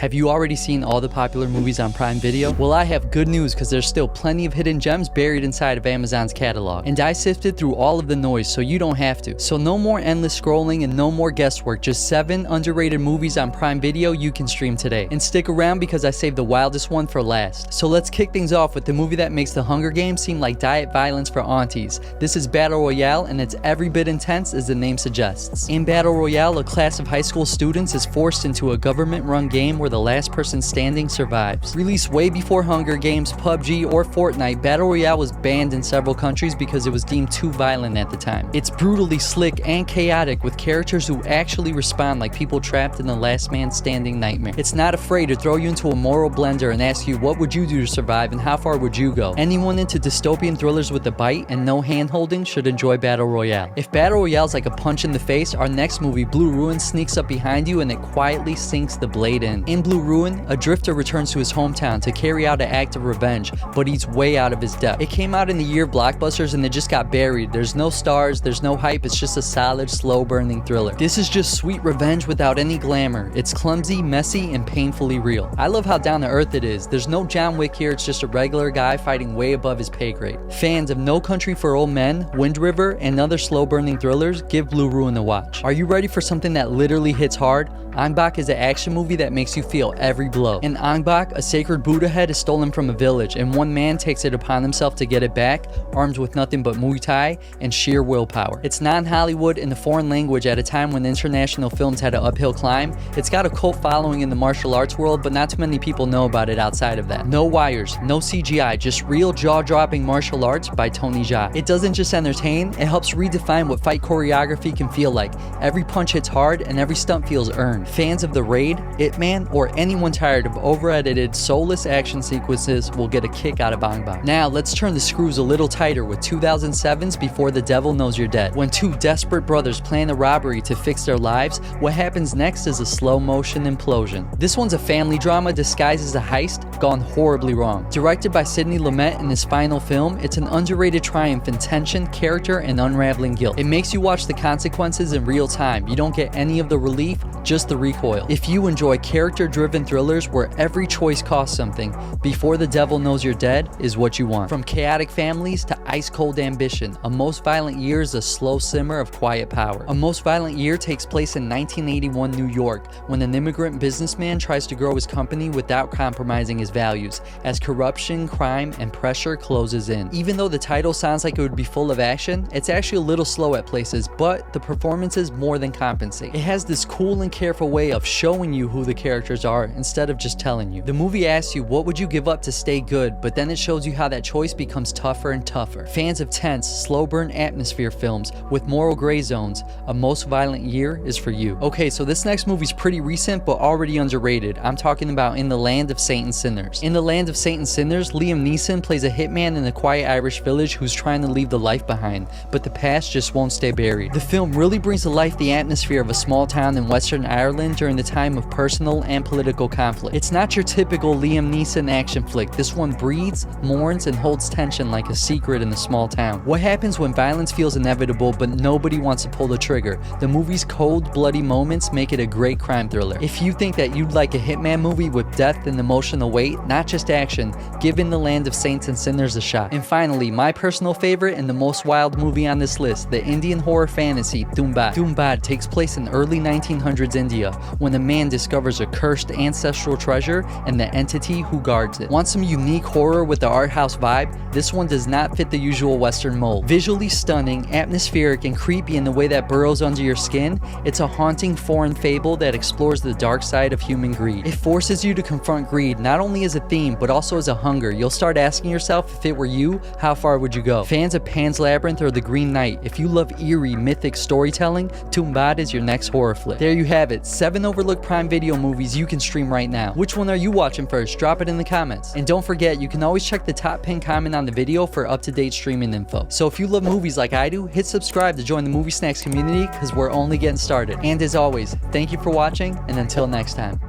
Have you already seen all the popular movies on Prime Video? Well, I have good news because there's still plenty of hidden gems buried inside of Amazon's catalog. And I sifted through all of the noise so you don't have to. So no more endless scrolling and no more guesswork, just 7 underrated movies on Prime Video you can stream today. And stick around because I saved the wildest one for last. So let's kick things off with the movie that makes the Hunger Games seem like diet violence for aunties. This is Battle Royale, and it's every bit intense as the name suggests. In Battle Royale, a class of high school students is forced into a government-run game where the last person standing survives. Released way before Hunger Games, PUBG, or Fortnite, Battle Royale was banned in several countries because it was deemed too violent at the time. It's brutally slick and chaotic with characters who actually respond like people trapped in the last man standing nightmare. It's not afraid to throw you into a moral blender and ask you what would you do to survive and how far would you go. Anyone into dystopian thrillers with a bite and no hand-holding should enjoy Battle Royale. If Battle Royale's like a punch in the face, our next movie, Blue Ruin, sneaks up behind you and it quietly sinks the blade in. In Blue Ruin, a drifter returns to his hometown to carry out an act of revenge, but he's way out of his depth. It came out in the year of blockbusters and it just got buried. There's no stars, there's no hype, it's just a solid, slow-burning thriller. This is just sweet revenge without any glamour. It's clumsy, messy, and painfully real. I love how down-to-earth it is. There's no John Wick here, it's just a regular guy fighting way above his pay grade. Fans of No Country for Old Men, Wind River, and other slow-burning thrillers, give Blue Ruin a watch. Are you ready for something that literally hits hard? Ong Bak is an action movie that makes you feel every blow. In Ong Bak, a sacred Buddha head is stolen from a village, and one man takes it upon himself to get it back, armed with nothing but Muay Thai and sheer willpower. It's non-Hollywood in a foreign language at a time when international films had an uphill climb. It's got a cult following in the martial arts world, but not too many people know about it outside of that. No wires, no CGI, just real jaw-dropping martial arts by Tony Jaa. It doesn't just entertain, it helps redefine what fight choreography can feel like. Every punch hits hard and every stunt feels earned. Fans of The Raid, Ip Man, or anyone tired of over-edited, soulless action sequences will get a kick out of Ong Bak. Now, let's turn the screws a little tighter with 2007's Before the Devil Knows You're Dead. When two desperate brothers plan a robbery to fix their lives, what happens next is a slow-motion implosion. This one's a family drama disguised as a heist, gone horribly wrong. Directed by Sidney Lumet in his final film, it's an underrated triumph in tension, character, and unraveling guilt. It makes you watch the consequences in real time. You don't get any of the relief, just the recoil. If you enjoy character-driven thrillers where every choice costs something, Before the Devil Knows You're Dead is what you want. From chaotic families to ice-cold ambition, A Most Violent Year is a slow simmer of quiet power. A Most Violent Year takes place in 1981 New York, when an immigrant businessman tries to grow his company without compromising his values, as corruption, crime, and pressure closes in. Even though the title sounds like it would be full of action, it's actually a little slow at places, but the performances more than compensate. It has this cool and careful way of showing you who the characters are instead of just telling you. The movie asks you what would you give up to stay good, but then it shows you how that choice becomes tougher and tougher. Fans of tense, slow burn atmosphere films with moral gray zones, A Most Violent Year is for you. Okay, so this next movie's pretty recent but already underrated. I'm talking about In the Land of Saint and Sinners. In the Land of Saint and Sinners, Liam Neeson plays a hitman in a quiet Irish village who's trying to leave the life behind, but the past just won't stay buried. The film really brings to life the atmosphere of a small town in Western Ireland during the time of personal and political conflict. It's not your typical Liam Neeson action flick. This one breathes, mourns, and holds tension like a secret in a small town. What happens when violence feels inevitable but nobody wants to pull the trigger? The movie's cold, bloody moments make it a great crime thriller. If you think that you'd like a hitman movie with depth and emotional weight, not just action, give In the Land of Saints and Sinners a shot. And finally, my personal favorite and the most wild movie on this list, the Indian horror fantasy Tumbbad. Tumbbad takes place in early 1900s India when a man discovers a cursed ancestral treasure and the entity who guards it. Want some unique horror with the art house vibe? This one does not fit the usual Western mold. Visually stunning, atmospheric, and creepy in the way that burrows under your skin, it's a haunting foreign fable that explores the dark side of human greed. It forces you to confront greed not only as a theme but also as a hunger. You'll start asking yourself, if it were you, how far would you go? Fans of Pan's Labyrinth or The Green Knight, if you love eerie, mythic storytelling, Tumbbad is your next horror flick. There you have it, 7 overlooked Prime Video movies you can stream right now. Which one are you watching first? Drop it in the comments. And don't forget, you can always check the top pinned comment on the video for up-to-date streaming info. So if you love movies like I do, hit subscribe to join the MovieSnacks community because we're only getting started. And as always, thank you for watching, and until next time.